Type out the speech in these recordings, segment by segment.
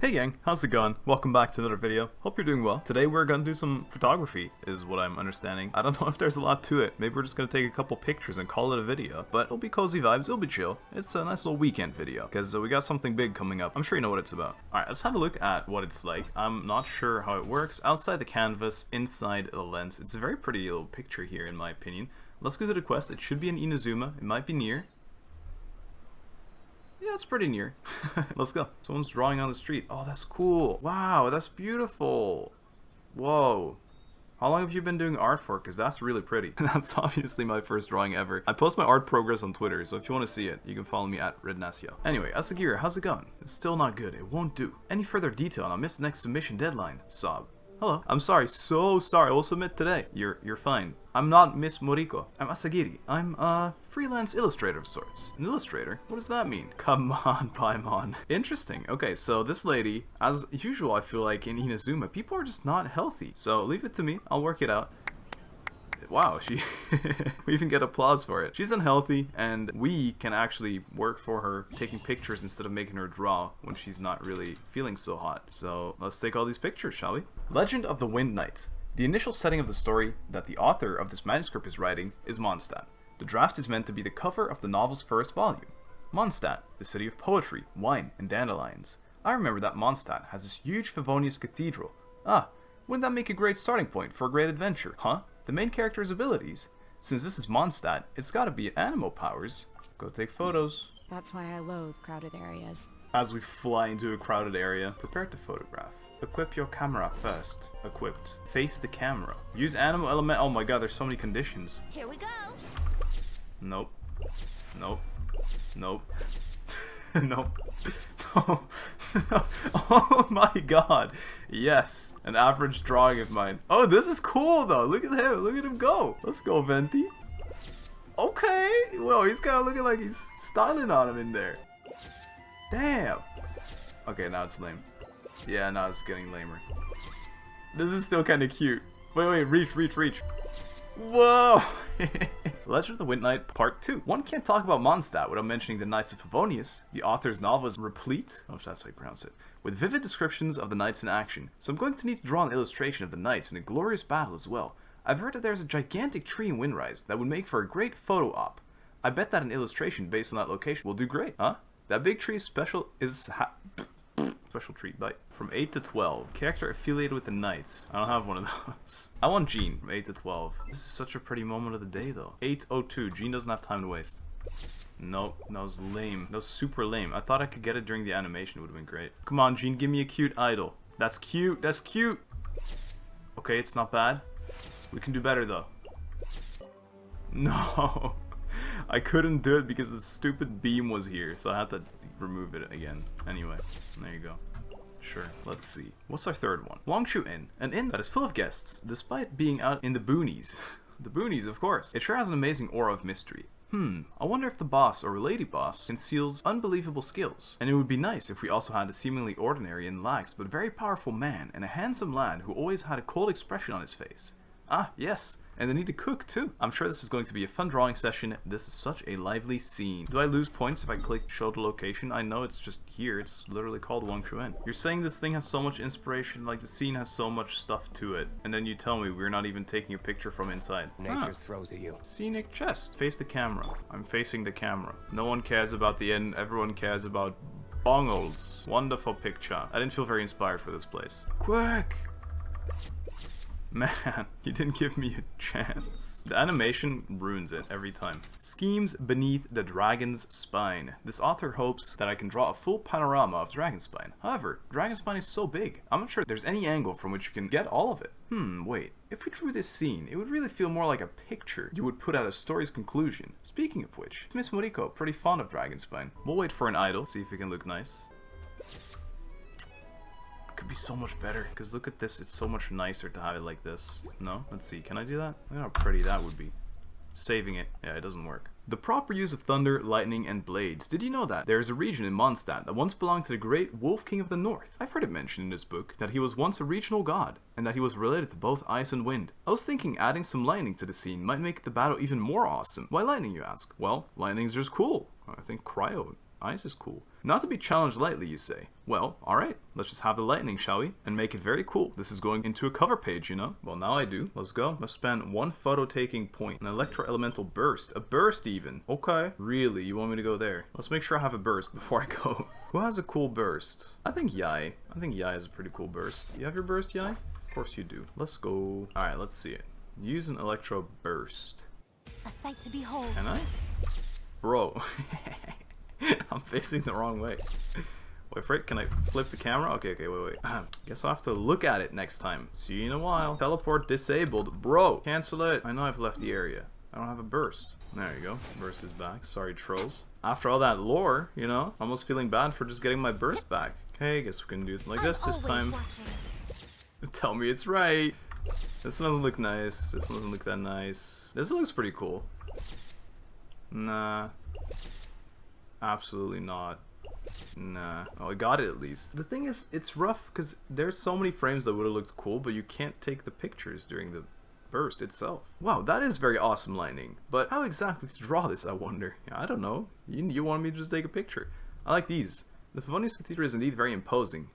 Hey gang, how's it going? Welcome back to another video. Hope you're doing well. Today we're gonna do some photography, is what I'm understanding. I don't know if there's a lot to it. Maybe we're just gonna take a couple pictures and call it a video. But it'll be cozy vibes, it'll be chill. It's a nice little weekend video, because we got something big coming up. I'm sure you know what it's about. Alright, let's have a look at what it's like. I'm not sure how it works. Outside the canvas, inside the lens. It's a very pretty little picture here, in my opinion. Let's go to the quest. It should be in Inazuma. It might be near. Yeah, it's pretty near. Let's go. Someone's drawing on the street. Oh, that's cool. Wow, that's beautiful. Whoa. How long have you been doing art for? Because that's really pretty. That's obviously my first drawing ever. I post my art progress on Twitter, so if you want to see it, you can follow me at RednasYo. Anyway, Asagiri, how's it going? It's still not good. It won't do. Any further detail and I'll miss the next submission deadline. Sob. Hello. I'm sorry. So sorry. I will submit today. You're fine. I'm not Miss Moriko. I'm Asagiri. I'm a freelance illustrator of sorts. An illustrator? What does that mean? Come on, Paimon. Interesting. Okay, so this lady, as usual, I feel like in Inazuma, people are just not healthy. So leave it to me. I'll work it out. Wow, we even get applause for it. She's unhealthy, and we can actually work for her, taking pictures instead of making her draw when she's not really feeling so hot. So let's take all these pictures, shall we? Legend of the Wind Knight. The initial setting of the story that the author of this manuscript is writing is Mondstadt. The draft is meant to be the cover of the novel's first volume. Mondstadt, the city of poetry, wine, and dandelions. I remember that Mondstadt has this huge Favonius cathedral. Ah, wouldn't that make a great starting point for a great adventure, huh? The main character's abilities. Since this is Mondstadt, it's gotta be animal powers. Go take photos. That's why I loathe crowded areas. As we fly into a crowded area, prepare to photograph. Equip your camera first. Equipped. Face the camera. Use animal element. Oh my god, there's so many conditions. Here we go. Nope. Nope. Nope. Nope. No. Oh my god. Yes. An average drawing of mine. Oh, this is cool though. Look at him. Look at him go. Let's go, Venti. Okay. Well, he's kind of looking like he's styling on him in there. Damn. Okay, now it's lame. Yeah, now it's getting lamer. This is still kind of cute. Wait, reach. Whoa! Legend of the Wind Knight Part 2. One can't talk about Mondstadt without mentioning the Knights of Favonius. The author's novel is replete, I don't know if that's how you pronounce it, with vivid descriptions of the knights in action. So I'm going to need to draw an illustration of the knights in a glorious battle as well. I've heard that there's a gigantic tree in Windrise that would make for a great photo op. I bet that an illustration based on that location will do great, huh? That big tree special special treat bite. From 8 to 12. Character affiliated with the Knights. I don't have one of those. I want Jean from 8 to 12. This is such a pretty moment of the day though. 8:02. Jean doesn't have time to waste. Nope. That was lame. That was super lame. I thought I could get it during the animation. It would have been great. Come on, Jean. Give me a cute idol. That's cute. That's cute. Okay, it's not bad. We can do better though. No. I couldn't do it because the stupid beam was here. So I had to remove it again. Anyway, there you go. Sure, let's see. What's our third one? Longshu Inn. An inn that is full of guests, despite being out in the boonies. The boonies, of course. It sure has an amazing aura of mystery. I wonder if the boss or lady boss conceals unbelievable skills. And it would be nice if we also had a seemingly ordinary and lax but very powerful man and a handsome lad who always had a cold expression on his face. Ah, yes. And they need to cook too. I'm sure this is going to be a fun drawing session. This is such a lively scene. Do I lose points if I click show the location? I know it's just here. It's literally called Longshu Inn. You're saying this thing has so much inspiration, like the scene has so much stuff to it. And then you tell me we're not even taking a picture from inside. Nature throws at you. Scenic chest. Face the camera. I'm facing the camera. No one cares about the end. Everyone cares about bongles. Wonderful picture. I didn't feel very inspired for this place. Quick! Man, you didn't give me a chance. The animation ruins it every time. Schemes beneath the dragon's spine. This author hopes that I can draw a full panorama of dragon's spine. However, dragon's spine is so big, I'm not sure there's any angle from which you can get all of it. Wait. If we drew this scene, it would really feel more like a picture you would put at a story's conclusion. Speaking of which, Miss Moriko, pretty fond of dragon's spine. We'll wait for an idol, see if we can look nice. Could be so much better, because look at this, it's so much nicer to have it like this. No? Let's see, can I do that? Look how pretty that would be. Saving it. Yeah, it doesn't work. The proper use of thunder, lightning, and blades. Did you know that? There is a region in Mondstadt that once belonged to the great Wolf King of the North. I've heard it mentioned in this book that he was once a regional god, and that he was related to both ice and wind. I was thinking adding some lightning to the scene might make the battle even more awesome. Why lightning, you ask? Well, lightning's just cool. I think cryo Ice is cool. Not to be challenged lightly, you say. Well, alright, let's just have the lightning, shall we? And make it very cool. This is going into a cover page, you know? Well, now I do. Let's go. Must spend 1 photo taking point. An electro-elemental burst. A burst, even. Okay. Really? You want me to go there? Let's make sure I have a burst before I go. Who has a cool burst? I think Yai. I think Yai has a pretty cool burst. You have your burst, Yai? Of course you do. Let's go. Alright, let's see it. Use an electro burst. A sight to behold. Can I? Bro. I'm facing the wrong way. Wait, Frick, can I flip the camera? Okay, wait. Guess I'll have to look at it next time. See you in a while. Teleport disabled. Bro, cancel it. I know I've left the area. I don't have a burst. There you go. Burst is back. Sorry, trolls. After all that lore, you know, almost feeling bad for just getting my burst back. Okay, guess we can do it like this time. Tell me it's right. This one doesn't look nice. This one doesn't look that nice. This looks pretty cool. Nah. Absolutely not. Nah. Oh, I got it at least. The thing is, it's rough because there's so many frames that would have looked cool, but you can't take the pictures during the burst itself. Wow, that is very awesome lightning. But how exactly to draw this, I wonder? I don't know. You want me to just take a picture. I like these. The Favonius Cathedral is indeed very imposing.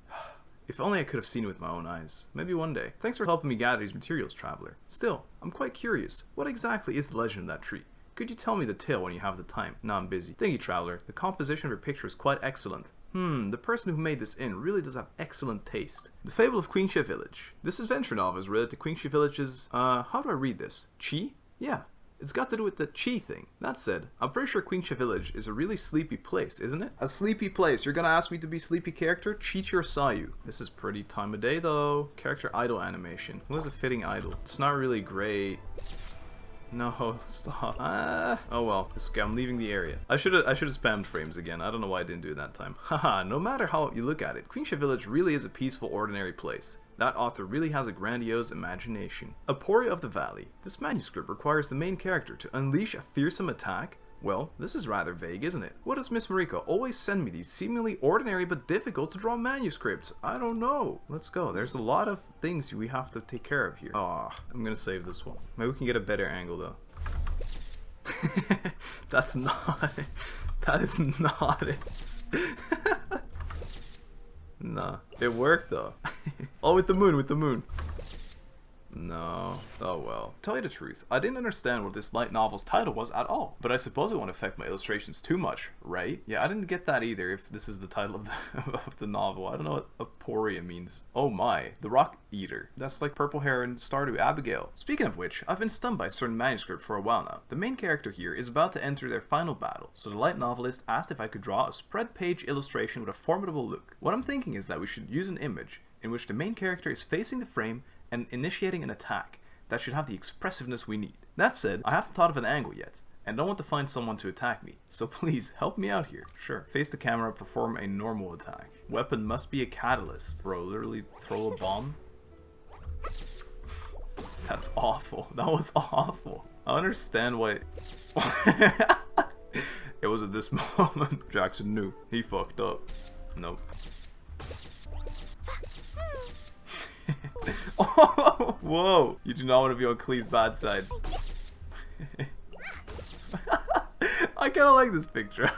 If only I could have seen it with my own eyes. Maybe one day. Thanks for helping me gather these materials, traveler. Still, I'm quite curious. What exactly is the legend of that tree? Could you tell me the tale when you have the time? No, I'm busy. Thank you, traveler. The composition of your picture is quite excellent. The person who made this inn really does have excellent taste. The Fable of Queenship Village. This adventure novel is related to Queenship Village's, how do I read this? Chi? Yeah. It's got to do with the chi thing. That said, I'm pretty sure Queenship Village is a really sleepy place, isn't it? A sleepy place. You're gonna ask me to be sleepy character? Chichi or Sayu. This is pretty time of day though. Character idol animation. Who has a fitting idol? It's not really great. No, stop. Oh well. It's okay, I'm leaving the area. I should have spammed frames again. I don't know why I didn't do it that time. Haha, no matter how you look at it, Queenship Village really is a peaceful, ordinary place. That author really has a grandiose imagination. Aporia of the Valley. This manuscript requires the main character to unleash a fearsome attack? Well, this is rather vague, isn't it? What does Miss Mariko always send me these seemingly ordinary but difficult to draw manuscripts? I don't know. Let's go. There's a lot of things we have to take care of here. Ah, I'm gonna save this one. Maybe we can get a better angle though. That's not it. That is not it. Nah, it worked though. Oh, with the moon. No. Oh well. Tell you the truth, I didn't understand what this light novel's title was at all. But I suppose it won't affect my illustrations too much, right? Yeah, I didn't get that either if this is the title of the novel. I don't know what Aporia means. Oh my, the Rockeater. That's like purple hair and Stardew Abigail. Speaking of which, I've been stunned by a certain manuscript for a while now. The main character here is about to enter their final battle, so the light novelist asked if I could draw a spread page illustration with a formidable look. What I'm thinking is that we should use an image in which the main character is facing the frame and initiating an attack that should have the expressiveness we need. That said, I haven't thought of an angle yet, and don't want to find someone to attack me, so please help me out here. Sure. Face the camera, perform a normal attack. Weapon must be a catalyst. Bro, literally throw a bomb? That's awful. That was awful. I understand why... It was at this moment Jackson knew. He fucked up. Nope. Oh, whoa! You do not want to be on Klee's bad side. I kind of like this picture.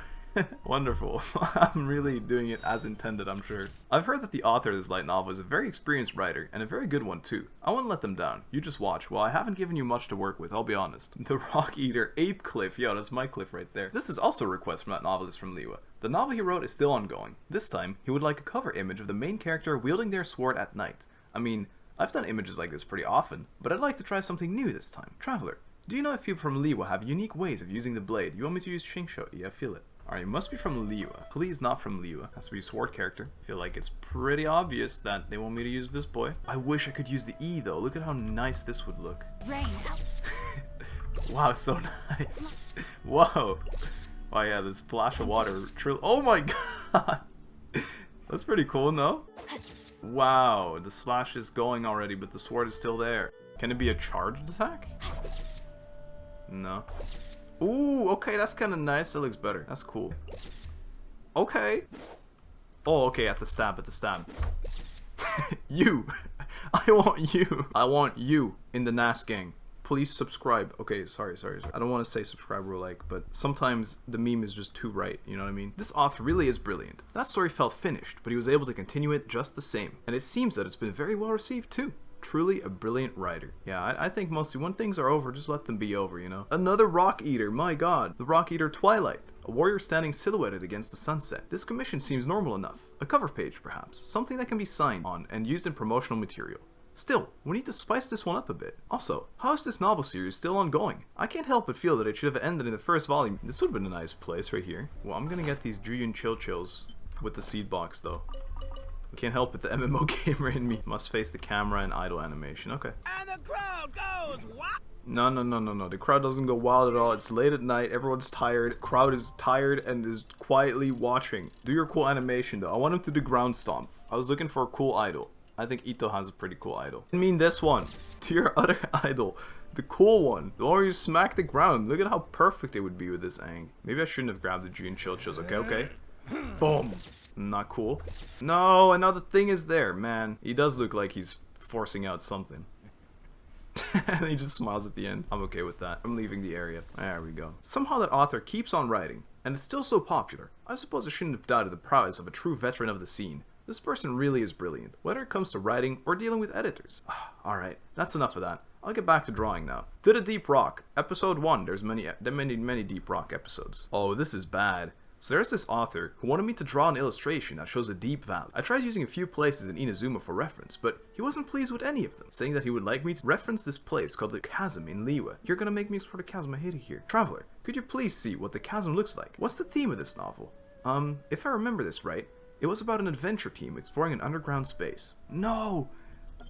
Wonderful. I'm really doing it as intended, I'm sure. I've heard that the author of this light novel is a very experienced writer, and a very good one too. I won't let them down. You just watch. Well, I haven't given you much to work with, I'll be honest. The Rockeater, Ape Cliff. Yo, that's my cliff right there. This is also a request from that novelist from Liwa. The novel he wrote is still ongoing. This time, he would like a cover image of the main character wielding their sword at night. I mean, I've done images like this pretty often, but I'd like to try something new this time. Traveler, do you know if people from Liwa have unique ways of using the blade? You want me to use Shingsho? Yeah, I feel it. Alright, you must be from Liwa. Please not from Liwa. Has to be a sword character. I feel like it's pretty obvious that they want me to use this boy. I wish I could use the E though. Look at how nice this would look. Rain. Wow, so nice. Whoa. Oh yeah, the splash of water. Oh my god. That's pretty cool, no? Wow, the slash is going already, but the sword is still there. Can it be a charged attack? No. Ooh, okay, that's kind of nice. That looks better. That's cool. Okay. Oh, okay, at the stab, You. I want you. I want you in the NAS gang. Please subscribe. Okay, sorry. I don't want to say subscribe or like, but sometimes the meme is just too right, you know what I mean? This author really is brilliant. That story felt finished, but he was able to continue it just the same. And it seems that it's been very well received too. Truly a brilliant writer. Yeah, I think mostly when things are over, just let them be over, you know? Another Rockeater, my god. The Rockeater Twilight. A warrior standing silhouetted against the sunset. This commission seems normal enough. A cover page, perhaps. Something that can be signed on and used in promotional material. Still, we need to spice this one up a bit. Also, how is this novel series still ongoing? I can't help but feel that it should have ended in the first volume. This would have been a nice place right here. Well, I'm gonna get these Juyun Chilchils with the seed box though. I can't help it, the MMO gamer in me must face the camera and idle animation. Okay. And the crowd goes what? No. The crowd doesn't go wild at all. It's late at night. Everyone's tired. Crowd is tired and is quietly watching. Do your cool animation though. I want him to do ground stomp. I was looking for a cool idol. I think Ito has a pretty cool idol. I mean this one. To your other idol. The cool one. The one where you smack the ground. Look at how perfect it would be with this ang. Maybe I shouldn't have grabbed the Juyun Chilchils. Okay. Boom. Not cool. No, another thing is there, man. He does look like he's forcing out something. And he just smiles at the end. I'm okay with that. I'm leaving the area. There we go. Somehow that author keeps on writing, and it's still so popular. I suppose I shouldn't have doubted the prowess of a true veteran of the scene. This person really is brilliant, whether it comes to writing or dealing with editors. Alright, that's enough of that. I'll get back to drawing now. To the Deep Rock, episode 1. There's many Deep Rock episodes. Oh, this is bad. So there's this author who wanted me to draw an illustration that shows a deep valley. I tried using a few places in Inazuma for reference, but he wasn't pleased with any of them, saying that he would like me to reference this place called the Chasm in Liyue. You're gonna make me explore the chasm, I hate it here. Traveler, could you please see what the chasm looks like? What's the theme of this novel? If I remember this right, it was about an adventure team exploring an underground space. No!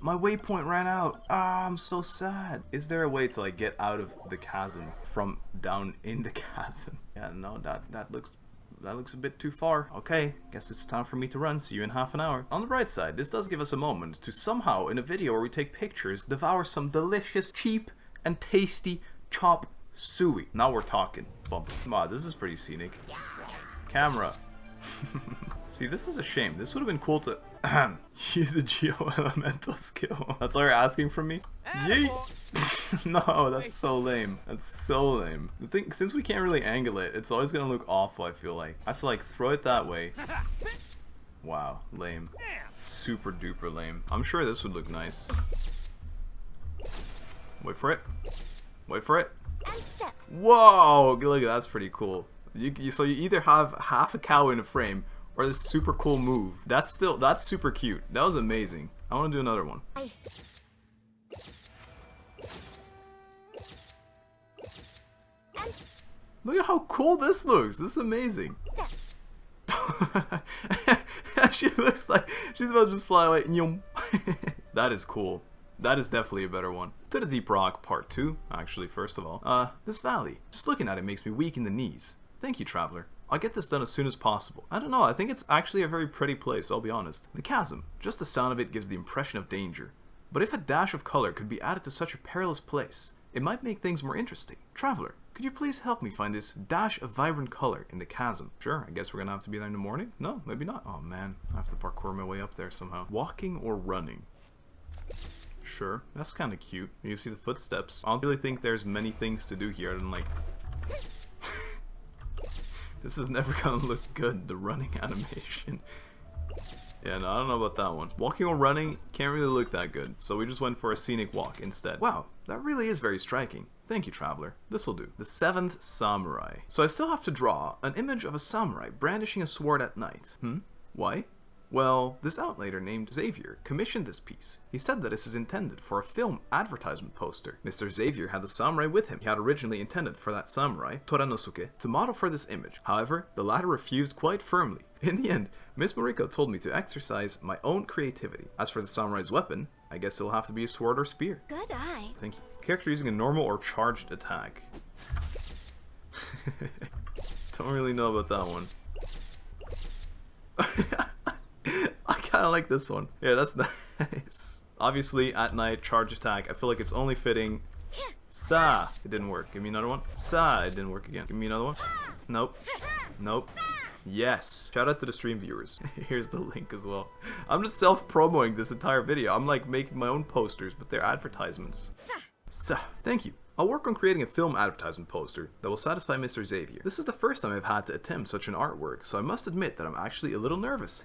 My waypoint ran out. I'm so sad. Is there a way to like get out of the chasm from down in the chasm? Yeah, no, that looks a bit too far. Okay, guess it's time for me to run. See you in half an hour. On the bright side, this does give us a moment to somehow, in a video where we take pictures, devour some delicious, cheap, and tasty chop suey. Now we're talking. Bump. Wow, this is pretty scenic. Camera. See, this is a shame. This would have been cool to use a geo-elemental skill. That's all you're asking from me? Yeet! No, that's so lame. That's so lame. The thing, since we can't really angle it, it's always gonna look awful, I feel like. I have to like throw it that way. Wow, lame. Super duper lame. I'm sure this would look nice. Wait for it. Wait for it. Whoa! Look, that's pretty cool. So you either have half a cow in a frame, or this super cool move. That's super cute. That was amazing. I want to do another one. Look at how cool this looks. This is amazing. She looks like she's about to just fly away. That is cool. That is definitely a better one. To the Deep Rock Part 2, actually, first of all. This valley. Just looking at it makes me weak in the knees. Thank you, Traveler. I'll get this done as soon as possible. I don't know, I think it's actually a very pretty place, I'll be honest. The chasm. Just the sound of it gives the impression of danger. But if a dash of color could be added to such a perilous place, it might make things more interesting. Traveler, could you please help me find this dash of vibrant color in the chasm? Sure, I guess we're gonna have to be there in the morning? No, maybe not. Oh man, I have to parkour my way up there somehow. Walking or running? Sure, that's kind of cute. You see the footsteps. I don't really think there's many things to do here other than like... This is never gonna look good, the running animation. Yeah, no, I don't know about that one. Walking or running can't really look that good, so we just went for a scenic walk instead. Wow, that really is very striking. Thank you, Traveler. This'll do. The 7th Samurai. So I still have to draw an image of a samurai brandishing a sword at night. Why? Well, this outlater named Xavier commissioned this piece. He said that this is intended for a film advertisement poster. Mr. Xavier had the samurai with him. He had originally intended for that samurai, Toranosuke, to model for this image. However, the latter refused quite firmly. In the end, Miss Mariko told me to exercise my own creativity. As for the samurai's weapon, I guess it'll have to be a sword or spear. Good eye. Thank you. Character using a normal or charged attack. Don't really know about that one. I kind of like this one. Yeah, that's nice. Obviously, at night, charge attack. I feel like it's only fitting. Sa! It didn't work. Give me another one. Sa! It didn't work again. Give me another one. Nope. Nope. Yes. Shout out to the stream viewers. Here's the link as well. I'm just self-promoting this entire video. I'm like making my own posters, but they're advertisements. So, thank you. I'll work on creating a film advertisement poster that will satisfy Mr. Xavier. This is the first time I've had to attempt such an artwork, so I must admit that I'm actually a little nervous.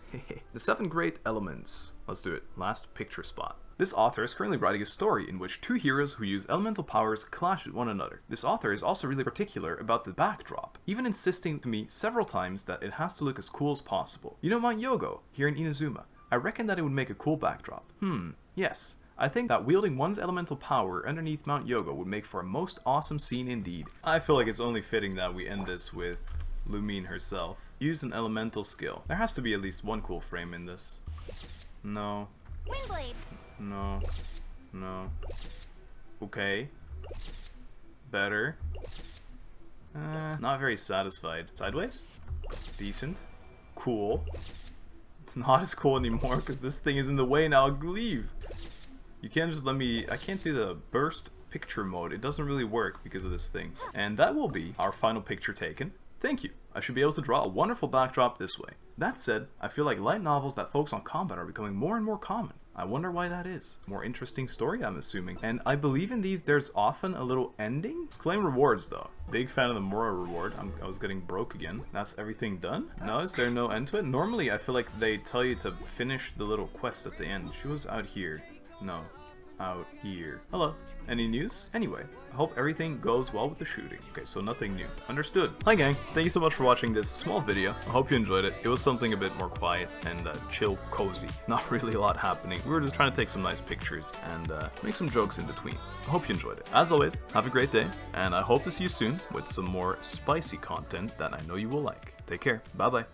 The 7 great elements. Let's do it. Last picture spot. This author is currently writing a story in which 2 heroes who use elemental powers clash with one another. This author is also really particular about the backdrop, even insisting to me several times that it has to look as cool as possible. You know Mount Yogo, here in Inazuma. I reckon that it would make a cool backdrop. Yes. I think that wielding one's elemental power underneath Mount Yogo would make for a most awesome scene indeed. I feel like it's only fitting that we end this with Lumine herself. Use an elemental skill. There has to be at least one cool frame in this. No. Windblade. No. No. Okay. Better. Not very satisfied. Sideways? Decent. Cool. Not as cool anymore because this thing is in the way now. Leave. You can't just let me... I can't do the burst picture mode. It doesn't really work because of this thing. And that will be our final picture taken. Thank you. I should be able to draw a wonderful backdrop this way. That said, I feel like light novels that focus on combat are becoming more and more common. I wonder why that is. More interesting story, I'm assuming. And I believe in these there's often a little ending. Let's claim rewards though. Big fan of the Mora reward. I was getting broke again. That's everything done? No, is there no end to it? Normally I feel like they tell you to finish the little quest at the end. She was out here. No. Out here. Hello. Any news? Anyway, I hope everything goes well with the shooting. Okay, so nothing new. Understood. Hi gang, thank you so much for watching this small video. I hope you enjoyed it. It was something a bit more quiet and chill, cozy. Not really a lot happening. We were just trying to take some nice pictures and make some jokes in between. I hope you enjoyed it. As always, have a great day, and I hope to see you soon with some more spicy content that I know you will like. Take care. Bye bye.